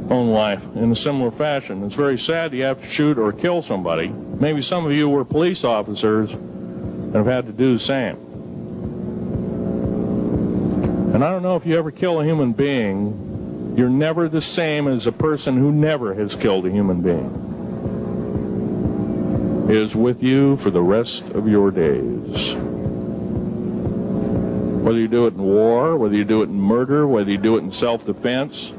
own life in a similar fashion. It's very sad you have to shoot or kill somebody. Maybe some of you were police officers and have had to do the same. And I don't know if you ever kill a human being, you're never the same as a person who never has killed a human being. It is with you for the rest of your days. Whether you do it in war, whether you do it in murder, whether you do it in self-defense,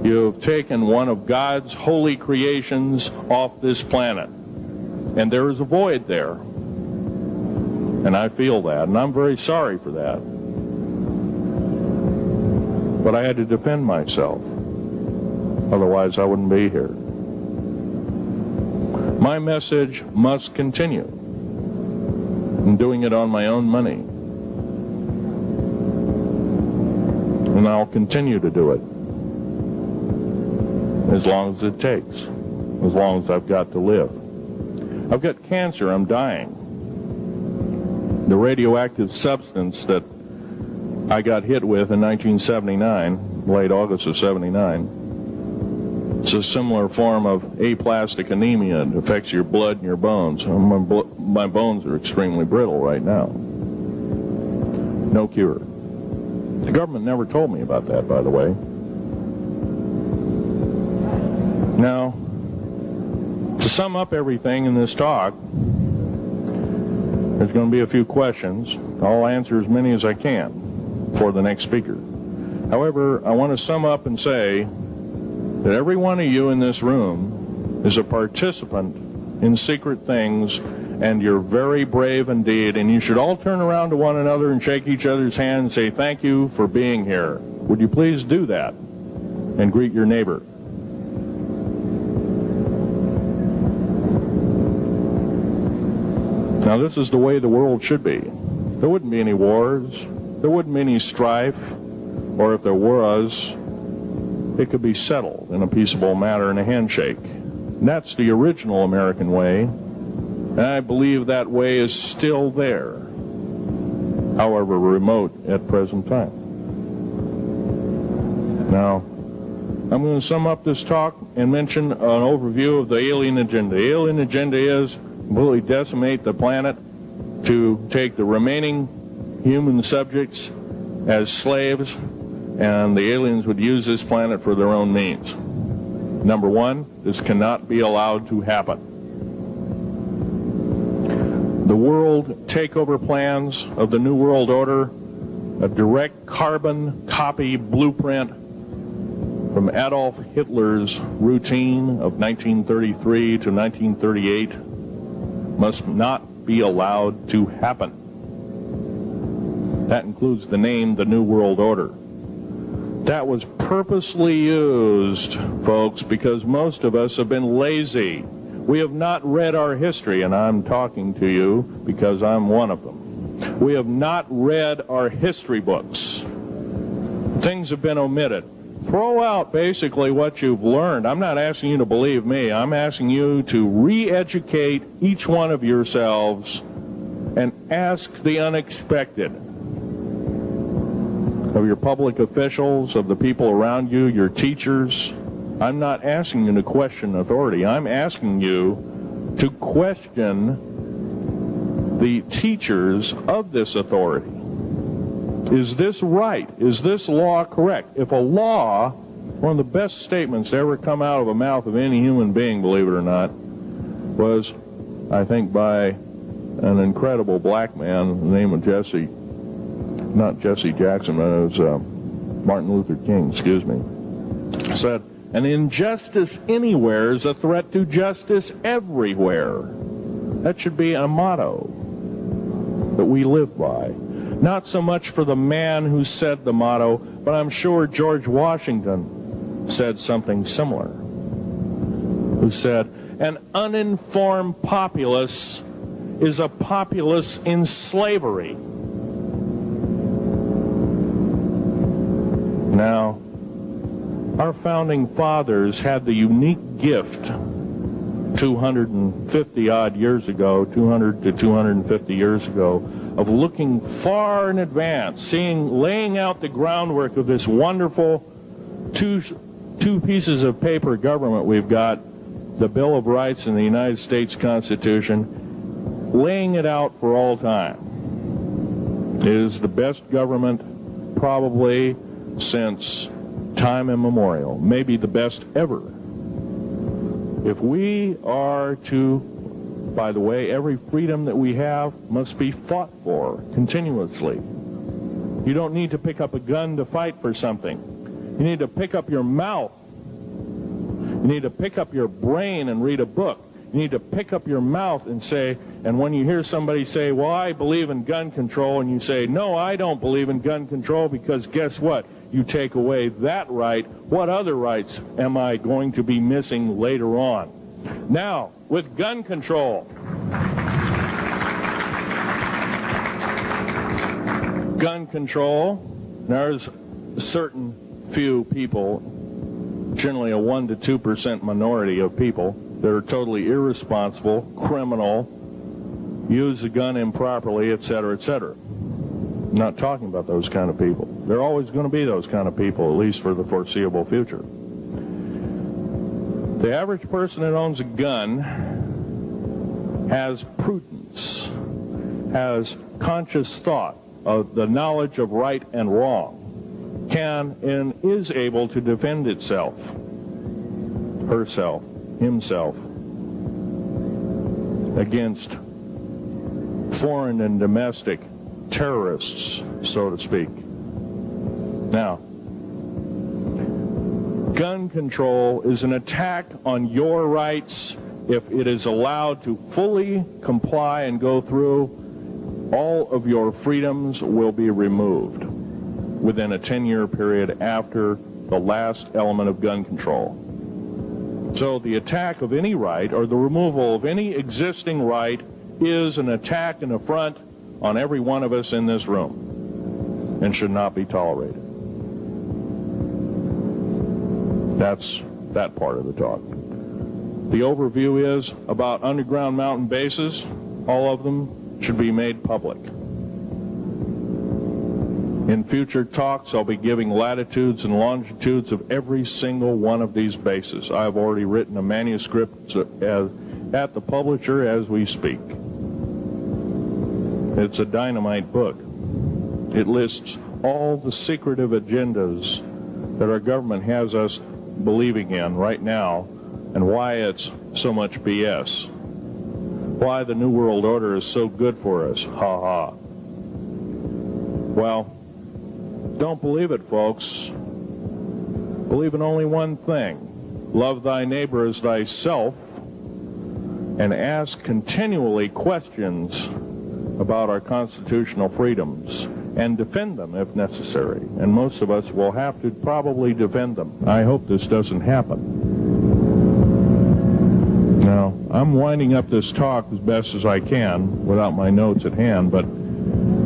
you have taken one of God's holy creations off this planet. And there is a void there. And I feel that, and I'm very sorry for that. But I had to defend myself. Otherwise, I wouldn't be here. My message must continue. I'm doing it on my own money. And I'll continue to do it. As long as it takes. As long as I've got to live. I've got cancer. I'm dying. The radioactive substance that I got hit with in 1979, late August of 79, it's a similar form of aplastic anemia. It affects your blood and your bones. My bones are extremely brittle right now. No cure. The government never told me about that, by the way. Now, to sum up everything in this talk, there's going to be a few questions. I'll answer as many as I can for the next speaker. However, I want to sum up and say that every one of you in this room is a participant in secret things, and you're very brave indeed, and you should all turn around to one another and shake each other's hand and say, thank you for being here. Would you please do that and greet your neighbor? Now, this is the way the world should be. There wouldn't be any wars. There wouldn't be any strife. Or if there was, it could be settled in a peaceable manner in a handshake. And that's the original American way. And I believe that way is still there, however remote at present time. Now, I'm going to sum up this talk and mention an overview of the alien agenda. The alien agenda is completely decimate the planet, to take the remaining human subjects as slaves, and the aliens would use this planet for their own means. Number one, this cannot be allowed to happen. The world takeover plans of the New World Order, a direct carbon copy blueprint from Adolf Hitler's routine of 1933 to 1938, must not be allowed to happen. That includes the name, the New World Order. That was purposely used, folks, because most of us have been lazy. We have not read our history, and I'm talking to you because I'm one of them. We have not read our history books. Things have been omitted. Throw out basically what you've learned. I'm not asking you to believe me. I'm asking you to re-educate each one of yourselves and ask the unexpected of your public officials, of the people around you, your teachers. I'm not asking you to question authority. I'm asking you to question the teachers of this authority. Is this right? Is this law correct? If a law, one of the best statements to ever come out of the mouth of any human being, believe it or not, was, I think, by an incredible black man, the name of not Jesse Jackson, but it was Martin Luther King, excuse me, said, an injustice anywhere is a threat to justice everywhere. That should be a motto that we live by. Not so much for the man who said the motto, but I'm sure George Washington said something similar, who said, an uninformed populace is a populace in slavery. Now, our founding fathers had the unique gift 250 odd years ago, 200 to 250 years ago, of looking far in advance, laying out the groundwork of this wonderful two pieces of paper government we've got, the Bill of Rights and the United States Constitution, laying it out for all time. It is the best government probably since time immemorial, maybe the best ever. If we are to, by the way, every freedom that we have must be fought for continuously. You don't need to pick up a gun to fight for something. You need to pick up your mouth. You need to pick up your brain and read a book. You need to pick up your mouth and say, and when you hear somebody say, well, I believe in gun control, and you say, no, I don't believe in gun control, because guess what? You take away that right. What other rights am I going to be missing later on? Now, with gun control. Gun control, there's certain few people, generally a 1 to 2% minority of people, that are totally irresponsible, criminal, use the gun improperly, etc., etc. I'm not talking about those kind of people. There are always going to be those kind of people, at least for the foreseeable future. The average person that owns a gun has prudence, has conscious thought of the knowledge of right and wrong, can and is able to defend itself, herself, himself, against foreign and domestic terrorists, so to speak. Now, gun control is an attack on your rights. If it is allowed to fully comply and go through, all of your freedoms will be removed within a 10-year period after the last element of gun control. So the attack of any right, or the removal of any existing right, is an attack and affront on every one of us in this room, and should not be tolerated. That's that part of the talk. The overview is about underground mountain bases. All of them should be made public. In future talks, I'll be giving latitudes and longitudes of every single one of these bases. I've already written a manuscript at the publisher as we speak. It's a dynamite book. It lists all the secretive agendas that our government has us believing in right now, and why it's so much BS. Why the New World Order is so good for us. Ha ha. Well, don't believe it, folks. Believe in only one thing. Love thy neighbor as thyself, and ask continually questions about our constitutional freedoms, and defend them if necessary. And most of us will have to probably defend them. I hope this doesn't happen. Now, I'm winding up this talk as best as I can without my notes at hand, but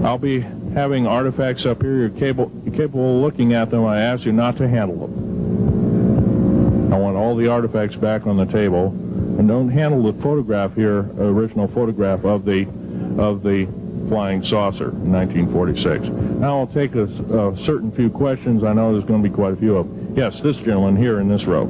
I'll be having artifacts up here. You're capable of looking at them. I ask you not to handle them. I want all the artifacts back on the table, and don't handle the photograph here, original photograph of the flying saucer in 1946. Now I'll take a certain few questions. I know there's going to be quite a few of them. Yes, this gentleman here in this row.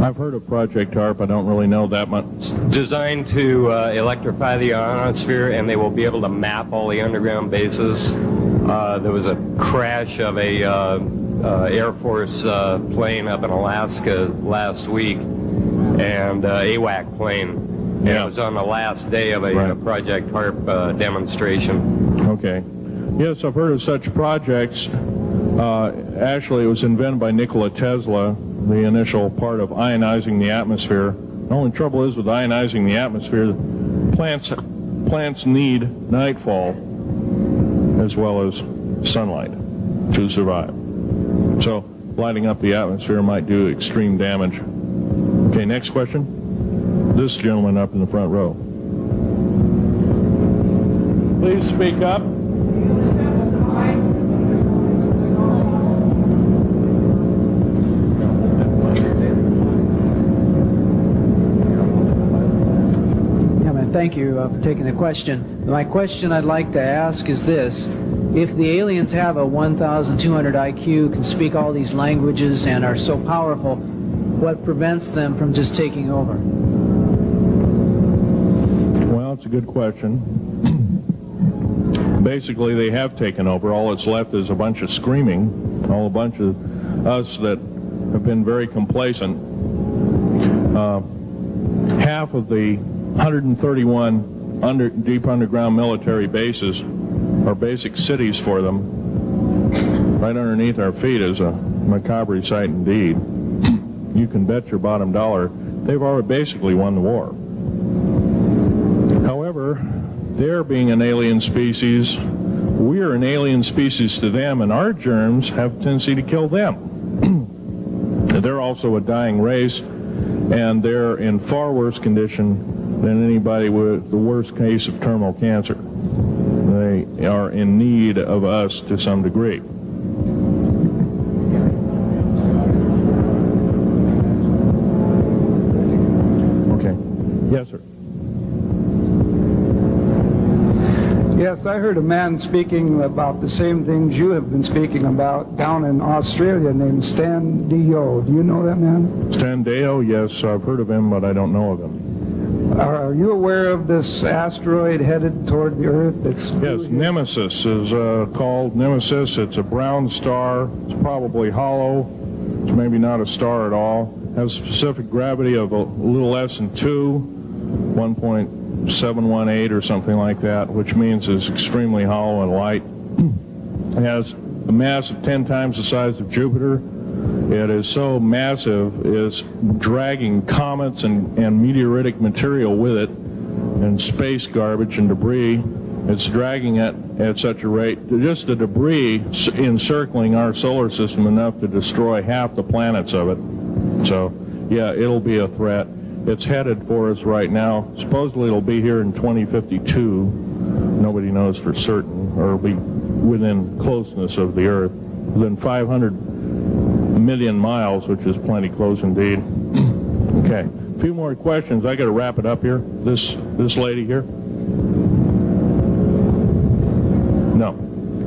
I've heard of Project HARP. I don't really know that much. It's designed to electrify the ionosphere, and they will be able to map all the underground bases. There was a crash of a Air Force plane up in Alaska last week, and AWAC plane. Yeah. It was on the last day of a Project HARP demonstration. Okay. Yes, I've heard of such projects. Actually, it was invented by Nikola Tesla, the initial part of ionizing the atmosphere. The only trouble is with ionizing the atmosphere, plants need nightfall as well as sunlight to survive. So lighting up the atmosphere might do extreme damage. Okay, next question. This gentleman up in the front row. Please speak up. Thank you for taking the question. My question I'd like to ask is this. If the aliens have a 1,200 IQ, can speak all these languages, and are so powerful, what prevents them from just taking over? Well, it's a good question. Basically, they have taken over. All that's left is a bunch of screaming, a bunch of us that have been very complacent. Half of the 131 deep underground military bases are basic cities for them. Right underneath our feet is a macabre sight indeed. You can bet your bottom dollar they've already basically won the war. However, they're being an alien species. We're an alien species to them, and our germs have a tendency to kill them. They're also a dying race, and they're in far worse condition than anybody with the worst case of terminal cancer. They are in need of us to some degree. Okay. Yes, sir. Yes, I heard a man speaking about the same things you have been speaking about down in Australia named Stan Deyo. Do you know that man? Stan Deyo, yes, I've heard of him, but I don't know of him. Are you aware of this asteroid headed toward the Earth? Yes, Nemesis is called Nemesis. It's a brown star. It's probably hollow. It's maybe not a star at all. It has a specific gravity of a little less than 1.718 or something like that, which means it's extremely hollow and light. It has a mass of 10 times the size of Jupiter. It is so massive, it's dragging comets and meteoritic material with it, and space garbage and debris. It's dragging it at such a rate, just the debris encircling our solar system enough to destroy half the planets of it. So, yeah, it'll be a threat. It's headed for us right now. Supposedly it'll be here in 2052. Nobody knows for certain, or it'll be within closeness of the Earth, within 500 million miles, which is plenty close indeed. Okay, a few more questions. I got to wrap it up here. This lady here. No,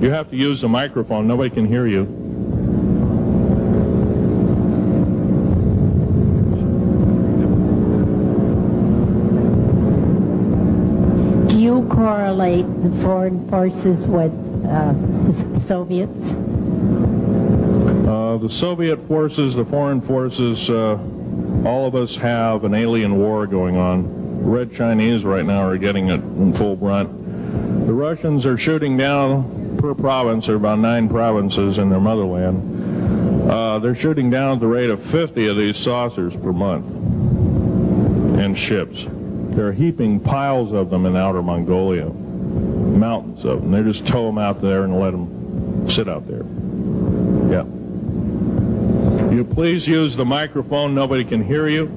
you have to use the microphone. Nobody can hear you. Do you correlate the foreign forces with the Soviets? The Soviet forces, the foreign forces, all of us have an alien war going on. Red Chinese right now are getting it in full brunt. The Russians are shooting down per province. There are about 9 provinces in their motherland. They're shooting down at the rate of 50 of these saucers per month and ships. They're heaping piles of them in outer Mongolia, mountains of them. They just tow them out there and let them sit out there. Yeah. You please use the microphone. Nobody can hear you.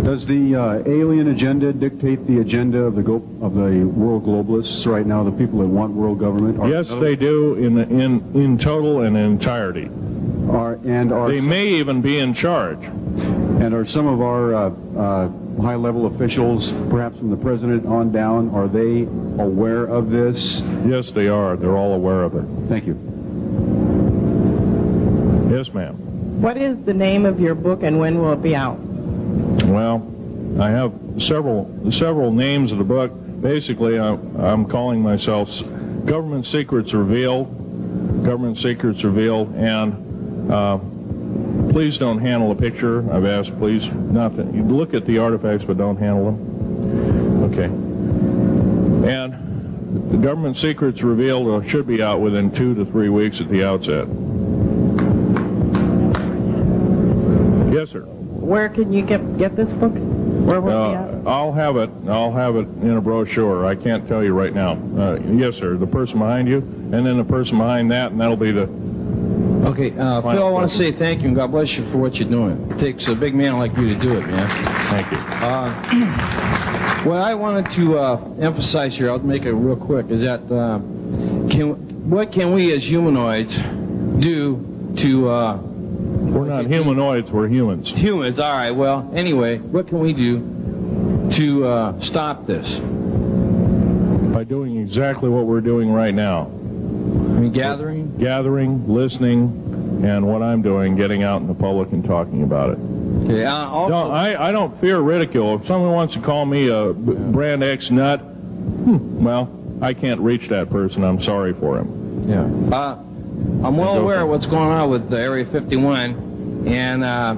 Does the alien agenda dictate the agenda of the world globalists right now? The people that want world government? Yes, they do in total and in entirety. They may even be in charge. And are some of our high-level officials, perhaps from the president on down, are they aware of this? Yes, they are. They're all aware of it. Thank you. Yes, ma'am. What is the name of your book and when will it be out? Well, I have several names of the book. Basically, I'm calling myself Government Secrets Revealed. Government Secrets Revealed, and please don't handle a picture. I've asked, please, not to look at the artifacts, but don't handle them. Okay. And the Government Secrets Revealed should be out within 2 to 3 weeks at the outset. Yes, sir. Where can you get this book? Where will it be out? I'll have it in a brochure. I can't tell you right now. Yes, sir. The person behind you, and then the person behind that, and that'll be the... Okay, Phil, I want to say thank you and God bless you for what you're doing. It takes a big man like you to do it, man. Thank you. What I wanted to emphasize here, I'll make it real quick, is that what can we as humanoids do to... we're not humanoids, we're humans. Humans, all right. Well, anyway, what can we do to stop this? By doing exactly what we're doing right now. I mean, Gathering, listening, and what I'm doing, getting out in the public and talking about it. Okay, also, I don't fear ridicule. If someone wants to call me a brand X nut, well, I can't reach that person. I'm sorry for him. Yeah. I'm well aware of what's going on with Area 51, and I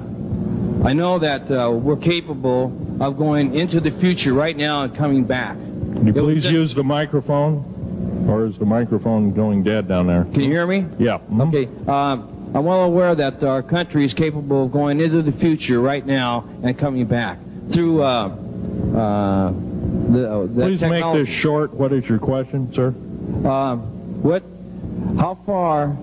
know that we're capable of going into the future right now and coming back. Can you please use the microphone? Or is the microphone going dead down there? Can you hear me? Yeah. Okay. I'm well aware that our country is capable of going into the future right now and coming back through the Please technology. make this short. What is your question, sir? How far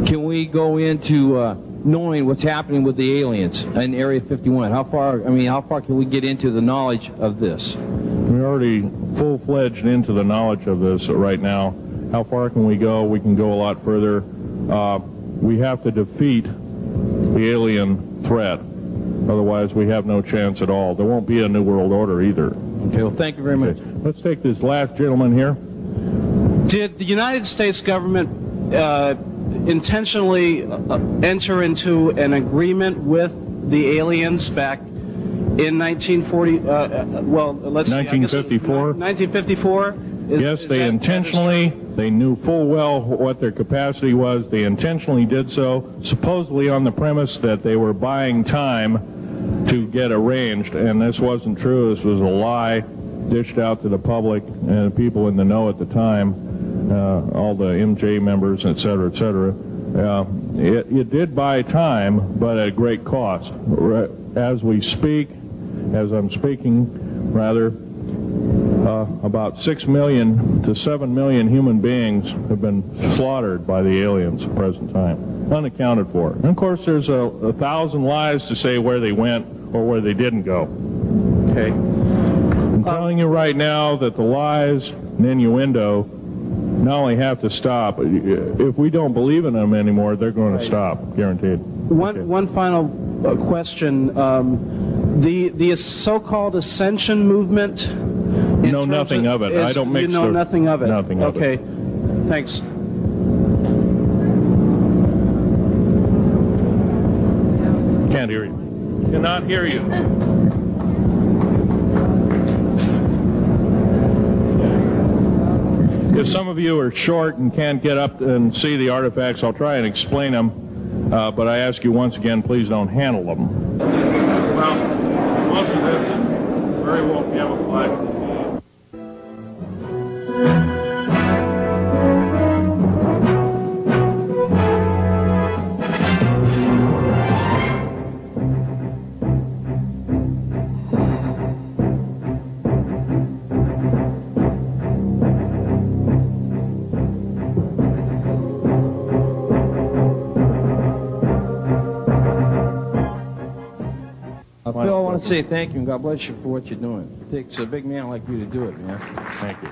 can we go into knowing what's happening with the aliens in Area 51? How far can we get into the knowledge of this? We're already full-fledged into the knowledge of this right now. How far can we go? We can go a lot further. We have to defeat the alien threat. Otherwise, we have no chance at all. There won't be a New World Order either. Okay, well, thank you very much. Let's take this last gentleman here. Did the United States government intentionally enter into an agreement with the aliens back in 1954? 1954? Yes, they intentionally, they knew full well what their capacity was. They intentionally did so, supposedly on the premise that they were buying time to get arranged, and this wasn't true. This was a lie dished out to the public and people in the know at the time, all the MJ members, et cetera, et cetera. It did buy time, but at great cost. As we speak, as I'm speaking, rather, about 6 million to 7 million human beings have been slaughtered by the aliens at the present time, unaccounted for. And of course, there's 1,000 lies to say where they went or where they didn't go. Okay? I'm telling you right now that the lies and innuendo not only have to stop, if we don't believe in them anymore, they're going to stop, guaranteed. One final question. The so-called ascension movement. Know nothing of it. I don't mix. You know nothing of it. Nothing of it. Okay. Thanks. Can't hear you. Cannot hear you. If some of you are short and can't get up and see the artifacts, I'll try and explain them. But I ask you once again, please don't handle them. Well, most of this is very well camouflaged. Phil, I want to say thank you and God bless you for what you're doing. It takes a big man like you to do it, man. Thank you.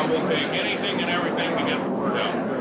We'll take anything and everything to get the word out.